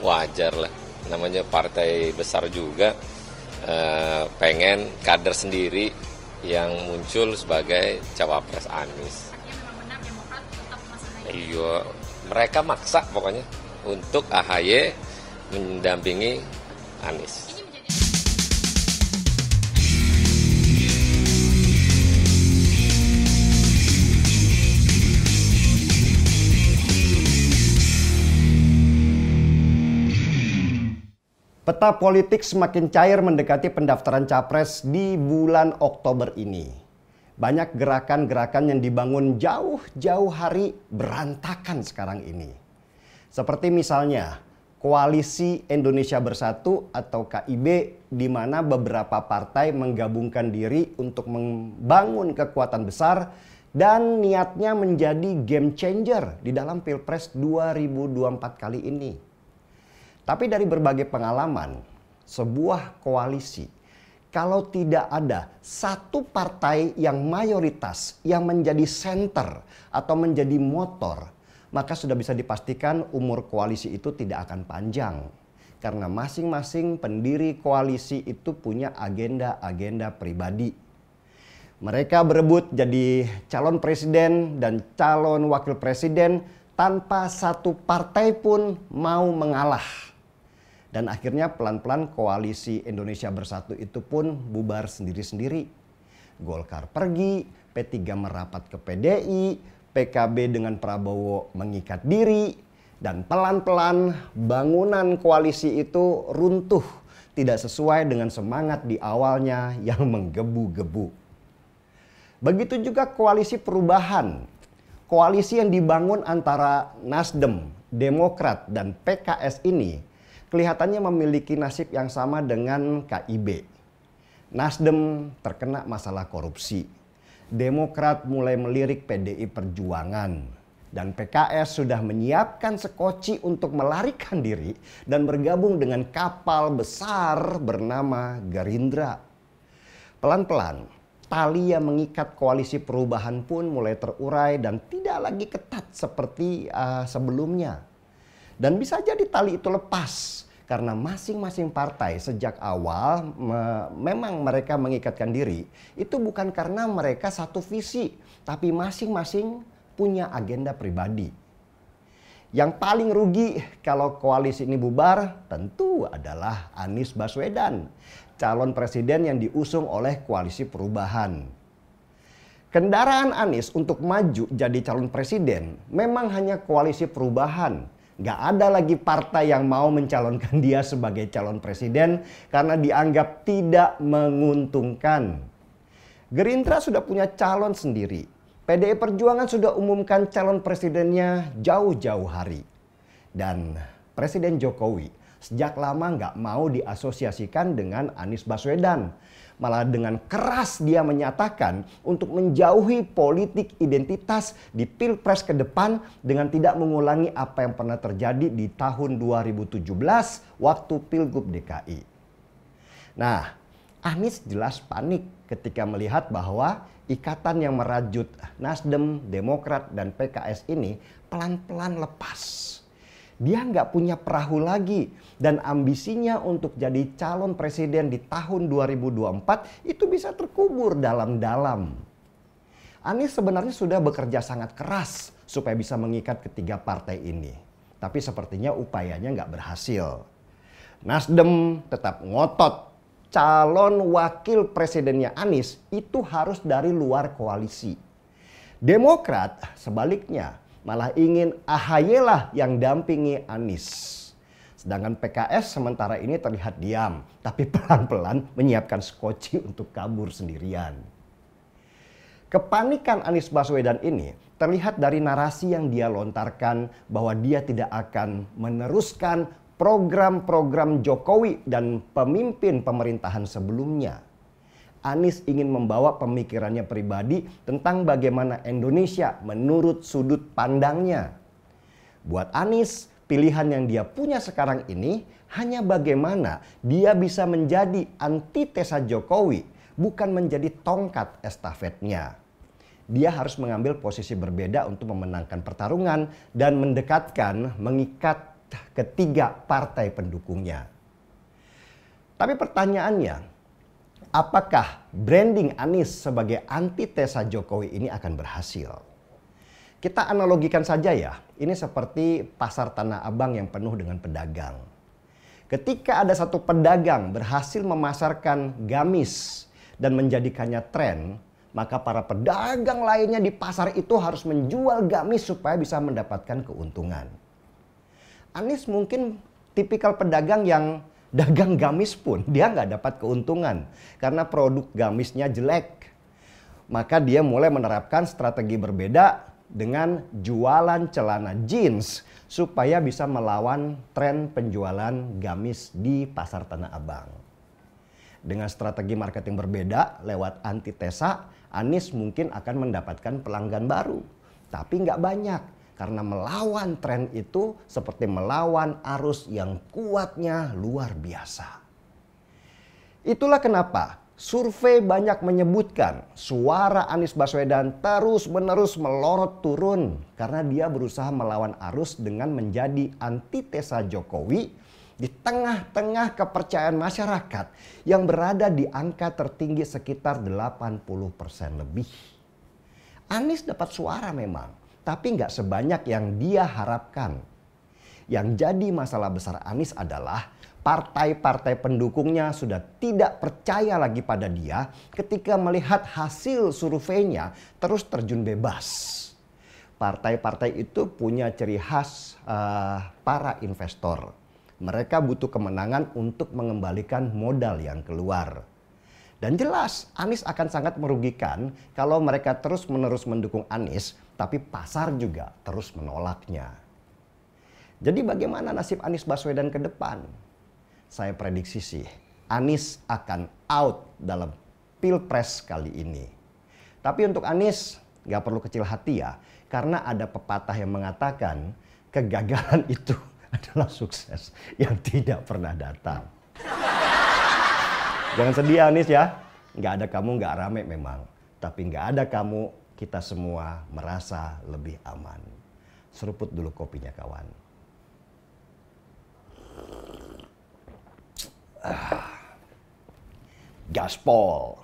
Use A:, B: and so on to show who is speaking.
A: wajar lah. Namanya partai besar juga pengen kader sendiri yang muncul sebagai cawapres Anies. Iya, mereka maksa pokoknya untuk AHY mendampingi Anies.
B: Peta politik semakin cair mendekati pendaftaran capres di bulan Oktober ini. Banyak gerakan-gerakan yang dibangun jauh-jauh hari berantakan sekarang ini. Seperti misalnya Koalisi Indonesia Bersatu atau KIB, di mana beberapa partai menggabungkan diri untuk membangun kekuatan besar dan niatnya menjadi game changer di dalam Pilpres 2024 kali ini. Tapi dari berbagai pengalaman, sebuah koalisi, kalau tidak ada satu partai yang mayoritas, yang menjadi center atau menjadi motor, maka sudah bisa dipastikan umur koalisi itu tidak akan panjang. Karena masing-masing pendiri koalisi itu punya agenda-agenda pribadi. Mereka berebut jadi calon presiden dan calon wakil presiden tanpa satu partai pun mau mengalah. Dan akhirnya pelan-pelan Koalisi Indonesia Bersatu itu pun bubar sendiri-sendiri. Golkar pergi, P3 merapat ke PDI, PKB dengan Prabowo mengikat diri, dan pelan-pelan bangunan koalisi itu runtuh, tidak sesuai dengan semangat di awalnya yang menggebu-gebu. Begitu juga koalisi perubahan, koalisi yang dibangun antara Nasdem, Demokrat, dan PKS ini kelihatannya memiliki nasib yang sama dengan KIB. Nasdem terkena masalah korupsi. Demokrat mulai melirik PDI Perjuangan. Dan PKS sudah menyiapkan sekoci untuk melarikan diri dan bergabung dengan kapal besar bernama Gerindra. Pelan-pelan, tali yang mengikat koalisi perubahan pun mulai terurai dan tidak lagi ketat seperti sebelumnya. Dan bisa jadi tali itu lepas karena masing-masing partai sejak awal memang mereka mengikatkan diri. Itu bukan karena mereka satu visi, tapi masing-masing punya agenda pribadi. Yang paling rugi kalau koalisi ini bubar tentu adalah Anies Baswedan, calon presiden yang diusung oleh Koalisi Perubahan. Kendaraan Anies untuk maju jadi calon presiden memang hanya Koalisi Perubahan. Gak ada lagi partai yang mau mencalonkan dia sebagai calon presiden karena dianggap tidak menguntungkan. Gerindra sudah punya calon sendiri. PDI Perjuangan sudah umumkan calon presidennya jauh-jauh hari. Dan Presiden Jokowi sejak lama gak mau diasosiasikan dengan Anies Baswedan. Malah dengan keras dia menyatakan untuk menjauhi politik identitas di Pilpres ke depan dengan tidak mengulangi apa yang pernah terjadi di tahun 2017 waktu Pilgub DKI. Nah, Anies jelas panik ketika melihat bahwa ikatan yang merajut Nasdem, Demokrat, dan PKS ini pelan-pelan lepas. Dia nggak punya perahu lagi dan ambisinya untuk jadi calon presiden di tahun 2024 itu bisa terkubur dalam-dalam. Anies sebenarnya sudah bekerja sangat keras supaya bisa mengikat ketiga partai ini. Tapi sepertinya upayanya nggak berhasil. Nasdem tetap ngotot calon wakil presidennya Anies itu harus dari luar koalisi. Demokrat sebaliknya malah ingin AHY lah yang dampingi Anies. Sedangkan PKS sementara ini terlihat diam, tapi pelan-pelan menyiapkan skoci untuk kabur sendirian. Kepanikan Anies Baswedan ini terlihat dari narasi yang dia lontarkan bahwa dia tidak akan meneruskan program-program Jokowi dan pemimpin pemerintahan sebelumnya. Anies ingin membawa pemikirannya pribadi tentang bagaimana Indonesia menurut sudut pandangnya. Buat Anies, pilihan yang dia punya sekarang ini hanya bagaimana dia bisa menjadi antitesa Jokowi, bukan menjadi tongkat estafetnya. Dia harus mengambil posisi berbeda untuk memenangkan pertarungan dan mendekatkan, mengikat ketiga partai pendukungnya. Tapi pertanyaannya, apakah branding Anies sebagai antitesa Jokowi ini akan berhasil? Kita analogikan saja ya, ini seperti pasar Tanah Abang yang penuh dengan pedagang. Ketika ada satu pedagang berhasil memasarkan gamis dan menjadikannya tren, maka para pedagang lainnya di pasar itu harus menjual gamis supaya bisa mendapatkan keuntungan. Anies mungkin tipikal pedagang yang dagang gamis pun dia nggak dapat keuntungan karena produk gamisnya jelek. Maka dia mulai menerapkan strategi berbeda dengan jualan celana jeans supaya bisa melawan tren penjualan gamis di pasar Tanah Abang. Dengan strategi marketing berbeda lewat antitesa, Anies mungkin akan mendapatkan pelanggan baru. Tapi nggak banyak karena melawan tren itu seperti melawan arus yang kuatnya luar biasa. Itulah kenapa survei banyak menyebutkan suara Anies Baswedan terus-menerus melorot turun karena dia berusaha melawan arus dengan menjadi antitesa Jokowi di tengah-tengah kepercayaan masyarakat yang berada di angka tertinggi sekitar 80% lebih. Anies dapat suara memang, tapi nggak sebanyak yang dia harapkan. Yang jadi masalah besar Anies adalah partai-partai pendukungnya sudah tidak percaya lagi pada dia ketika melihat hasil surveinya terus terjun bebas. Partai-partai itu punya ciri khas para investor. Mereka butuh kemenangan untuk mengembalikan modal yang keluar. Dan jelas Anies akan sangat merugikan kalau mereka terus-menerus mendukung Anies, tapi pasar juga terus menolaknya. Jadi bagaimana nasib Anies Baswedan ke depan? Saya prediksi sih, Anies akan out dalam Pilpres kali ini. Tapi untuk Anies nggak perlu kecil hati ya, karena ada pepatah yang mengatakan kegagalan itu adalah sukses yang tidak pernah datang. Jangan sedih Anies ya, nggak ada kamu nggak rame memang. Tapi nggak ada kamu, kita semua merasa lebih aman. Seruput dulu kopinya kawan. Gaspol.